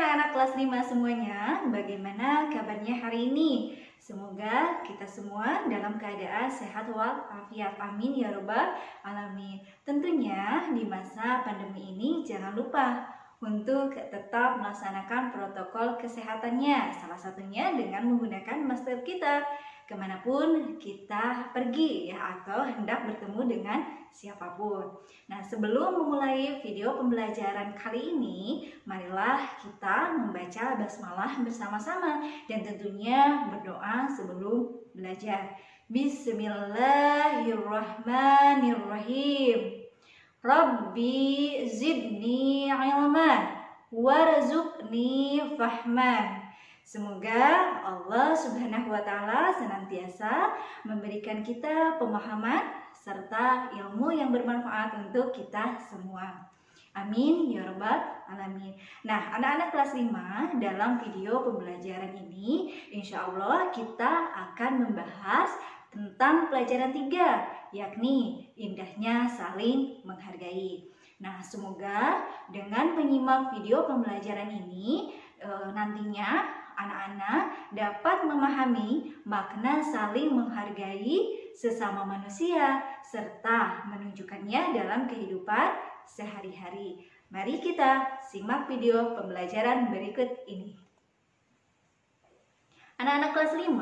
anak-anak kelas 5 semuanya, bagaimana kabarnya hari ini? Semoga kita semua dalam keadaan sehat walafiat. Amin ya robbal alamin. Tentunya di masa pandemi ini jangan lupa untuk tetap melaksanakan protokol kesehatannya. Salah satunya dengan menggunakan masker kita kemanapun kita pergi ya, atau hendak bertemu dengan siapapun. Nah, sebelum memulai video pembelajaran kali ini, marilah kita membaca basmalah bersama-sama dan tentunya berdoa sebelum belajar. Bismillahirrahmanirrahim. Rabbi zidni ilman warzuqni fahman. Semoga Allah Subhanahu wa Ta'ala senantiasa memberikan kita pemahaman serta ilmu yang bermanfaat untuk kita semua. Amin ya rabbal alamin. Nah, anak-anak kelas 5, dalam video pembelajaran ini insya Allah kita akan membahas tentang pelajaran 3, yakni indahnya saling menghargai. Nah, semoga dengan menyimak video pembelajaran ini nantinya anak-anak dapat memahami makna saling menghargai sesama manusia serta menunjukkannya dalam kehidupan sehari-hari. Mari kita simak video pembelajaran berikut ini. Anak-anak kelas 5,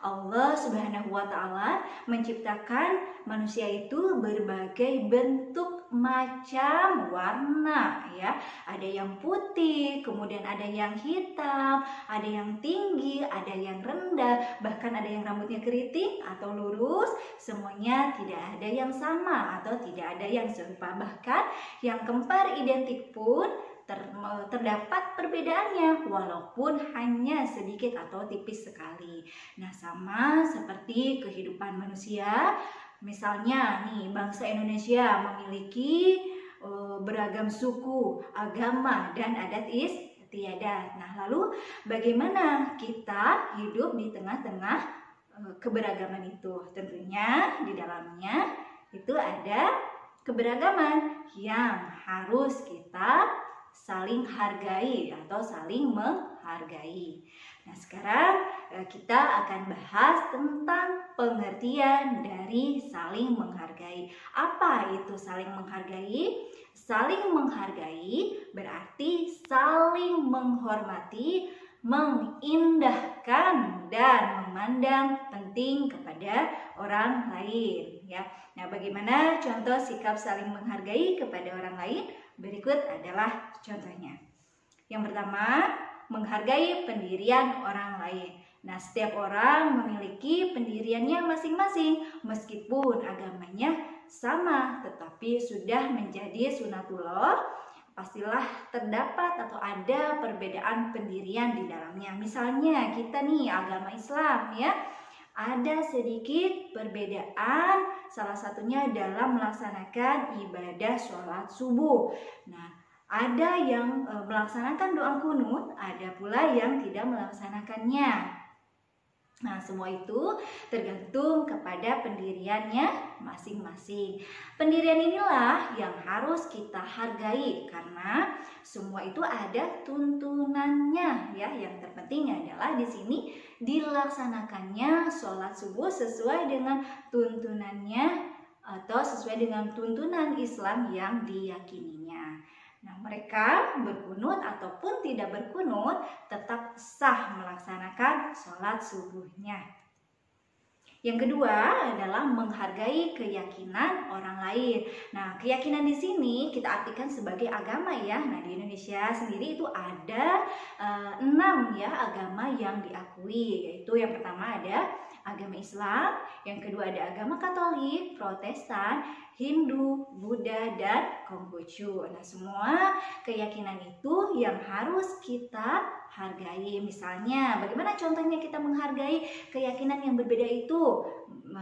Allah Subhanahu wa Ta'ala menciptakan manusia itu berbagai bentuk macam warna ya. Ada yang putih, kemudian ada yang hitam, ada yang tinggi, ada yang rendah, bahkan ada yang rambutnya keriting atau lurus. Semuanya tidak ada yang sama atau tidak ada yang serupa. Bahkan yang kembar identik pun terdapat perbedaannya walaupun hanya sedikit atau tipis sekali. Nah, sama seperti kehidupan manusia, misalnya nih bangsa Indonesia memiliki beragam suku, agama, dan adat istiadat. Nah, lalu bagaimana kita hidup di tengah-tengah keberagaman itu? Tentunya di dalamnya itu ada keberagaman yang harus kita saling hargai atau saling menghargai. Nah, sekarang kita akan bahas tentang pengertian dari saling menghargai. Apa itu saling menghargai? Saling menghargai berarti saling menghormati, mengindahkan dan memandang penting kepada orang lain ya. Nah, bagaimana contoh sikap saling menghargai kepada orang lain? Berikut adalah contohnya. Yang pertama, menghargai pendirian orang lain. Nah, setiap orang memiliki pendiriannya masing-masing meskipun agamanya sama, tetapi sudah menjadi sunatullah, pastilah terdapat atau ada perbedaan pendirian di dalamnya. Misalnya kita nih agama Islam ya, ada sedikit perbedaan, salah satunya dalam melaksanakan ibadah sholat subuh. Nah, ada yang melaksanakan doa kunut, ada pula yang tidak melaksanakannya. Nah, semua itu tergantung kepada pendiriannya masing-masing. Pendirian inilah yang harus kita hargai karena semua itu ada tuntunannya ya. Yang terpenting adalah di sini dilaksanakannya sholat subuh sesuai dengan tuntunannya atau sesuai dengan tuntunan Islam yang diyakininya. Nah, mereka berkunut ataupun tidak berkunut tetap sah melaksanakan sholat subuhnya. Yang kedua adalah menghargai keyakinan orang lain. Nah, keyakinan di sini kita artikan sebagai agama ya. Nah, di Indonesia sendiri itu ada 6 ya agama yang diakui, yaitu yang pertama ada agama Islam, yang kedua ada agama Katolik, Protestan, Hindu, Buddha, dan Konghucu. Nah, semua keyakinan itu yang harus kita hargai. Misalnya, bagaimana contohnya kita menghargai keyakinan yang berbeda itu?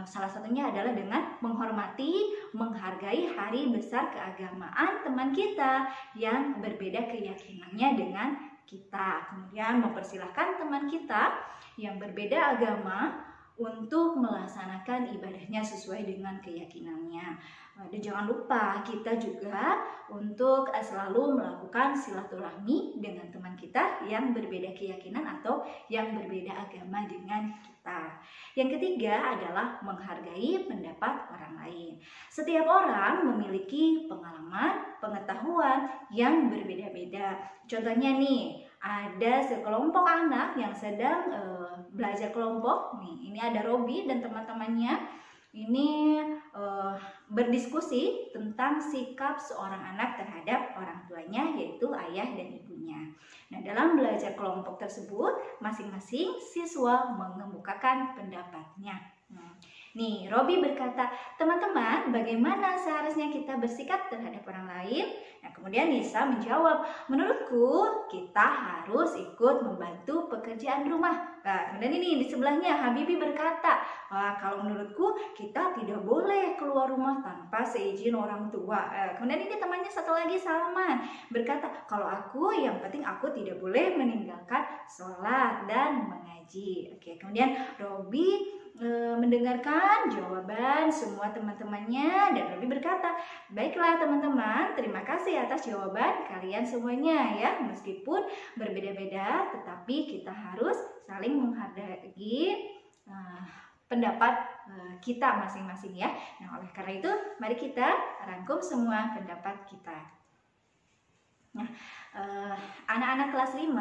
Salah satunya adalah dengan menghormati, menghargai hari besar keagamaan teman kita yang berbeda keyakinannya dengan kita. Kemudian mempersilahkan teman kita yang berbeda agama untuk melaksanakan ibadahnya sesuai dengan keyakinannya. Dan jangan lupa kita juga untuk selalu melakukan silaturahmi dengan teman kita yang berbeda keyakinan atau yang berbeda agama dengan kita. Yang ketiga adalah menghargai pendapat orang lain. Setiap orang memiliki pengalaman, pengetahuan yang berbeda-beda. Contohnya nih, ada sekelompok anak yang sedang belajar kelompok. Nih, ini ada Robi dan teman-temannya. Ini berdiskusi tentang sikap seorang anak terhadap orang tuanya, yaitu ayah dan ibunya. Nah, dalam belajar kelompok tersebut, masing-masing siswa mengemukakan pendapatnya. Nih, Robi berkata, teman-teman, bagaimana seharusnya kita bersikap terhadap orang lain? Nah, kemudian Nisa menjawab, menurutku kita harus ikut membantu pekerjaan rumah. Nah, kemudian ini di sebelahnya Habibi berkata, kalau menurutku kita tidak boleh keluar rumah tanpa seizin orang tua. Kemudian ini temannya satu lagi, Salman, berkata, kalau aku yang penting aku tidak boleh meninggalkan sholat dan mengaji. Oke, kemudian Robi mendengarkan jawaban semua teman-temannya dan Robi berkata, baiklah teman-teman, terima kasih atas jawaban kalian semuanya ya. Meskipun berbeda-beda, tetapi kita harus saling menghargai pendapat kita masing-masing ya. Nah, oleh karena itu, mari kita rangkum semua pendapat kita. Nah, anak-anak kelas 5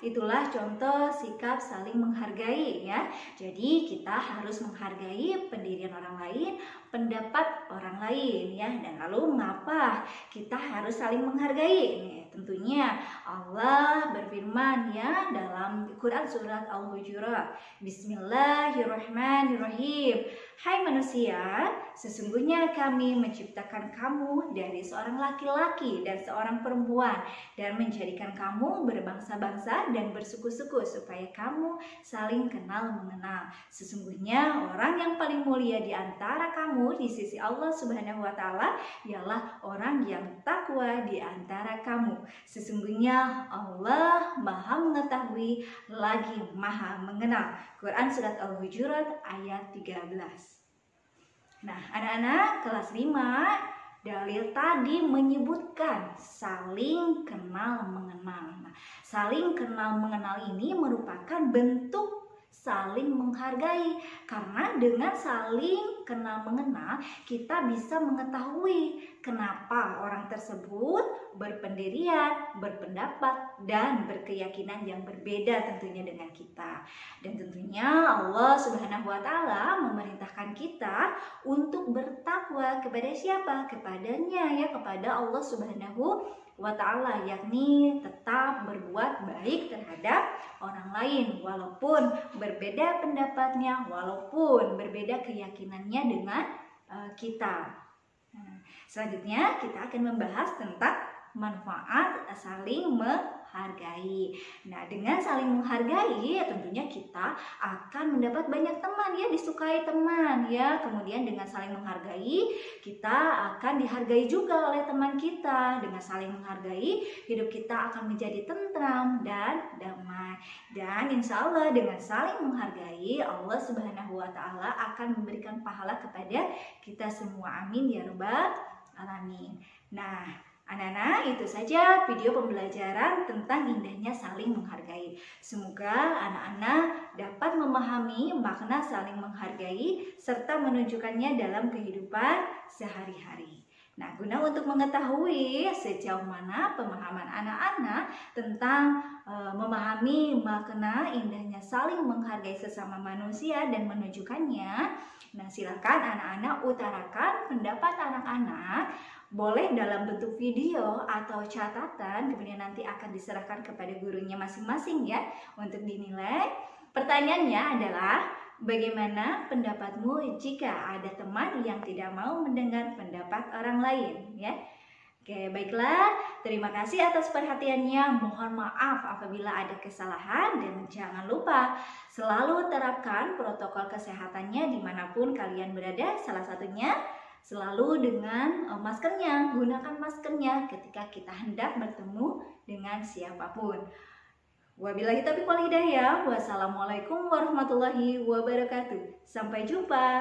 itulah contoh sikap saling menghargai ya. Jadi kita harus menghargai pendirian orang lain, pendapat orang lain ya. Dan lalu mengapa kita harus saling menghargai? Nih, tentunya Allah berfirman ya dalam Quran surat Al-Hujurat, Bismillahirrahmanirrahim. Hai manusia, sesungguhnya kami menciptakan kamu dari seorang laki-laki dan seorang perempuan dan menjadikan kamu berbangsa-bangsa dan bersuku-suku supaya kamu saling kenal mengenal. Sesungguhnya orang yang paling mulia di antara kamu di sisi Allah Subhanahu wa taala ialah orang yang takwa di antara kamu. Sesungguhnya Allah Maha mengetahui lagi Maha mengenal. Quran surat Al-Hujurat ayat 13. Nah, anak-anak kelas 5, dalil tadi menyebutkan saling kenal mengenal. Nah, saling kenal mengenal ini merupakan bentuk saling menghargai, karena dengan saling kenal mengenal kita bisa mengetahui kenapa orang tersebut berpendirian, berpendapat, dan berkeyakinan yang berbeda tentunya dengan kita. Dan tentunya Allah Subhanahu wa taala memerintahkan kita untuk bertakwa kepada siapa? Kepadanya ya, kepada Allah Subhanahu wa ta'ala, yakni tetap berbuat baik terhadap orang lain walaupun berbeda pendapatnya, walaupun berbeda keyakinannya dengan kita. Selanjutnya kita akan membahas tentang manfaat saling menghargai. Nah, dengan saling menghargai tentunya kita akan mendapat banyak teman ya, disukai teman ya. Kemudian dengan saling menghargai kita akan dihargai juga oleh teman kita. Dengan saling menghargai hidup kita akan menjadi tentram dan damai. Dan insya Allah dengan saling menghargai Allah Subhanahu wa taala akan memberikan pahala kepada kita semua. Amin ya rabbal alamin. Nah, anak-anak, itu saja video pembelajaran tentang indahnya saling menghargai. Semoga anak-anak dapat memahami makna saling menghargai serta menunjukkannya dalam kehidupan sehari-hari. Nah, guna untuk mengetahui sejauh mana pemahaman anak-anak tentang memahami makna indahnya saling menghargai sesama manusia dan menunjukkannya, nah silakan anak-anak utarakan pendapat anak-anak. Boleh dalam bentuk video atau catatan, kemudian nanti akan diserahkan kepada gurunya masing-masing ya untuk dinilai. Pertanyaannya adalah, bagaimana pendapatmu jika ada teman yang tidak mau mendengar pendapat orang lain ya? Oke, baiklah. Terima kasih atas perhatiannya. Mohon maaf apabila ada kesalahan dan jangan lupa selalu terapkan protokol kesehatannya dimanapun kalian berada. Salah satunya selalu dengan maskernya, gunakan maskernya ketika kita hendak bertemu dengan siapapun. Wabillahi taufiq wal hidayah. Wassalamualaikum warahmatullahi wabarakatuh. Sampai jumpa.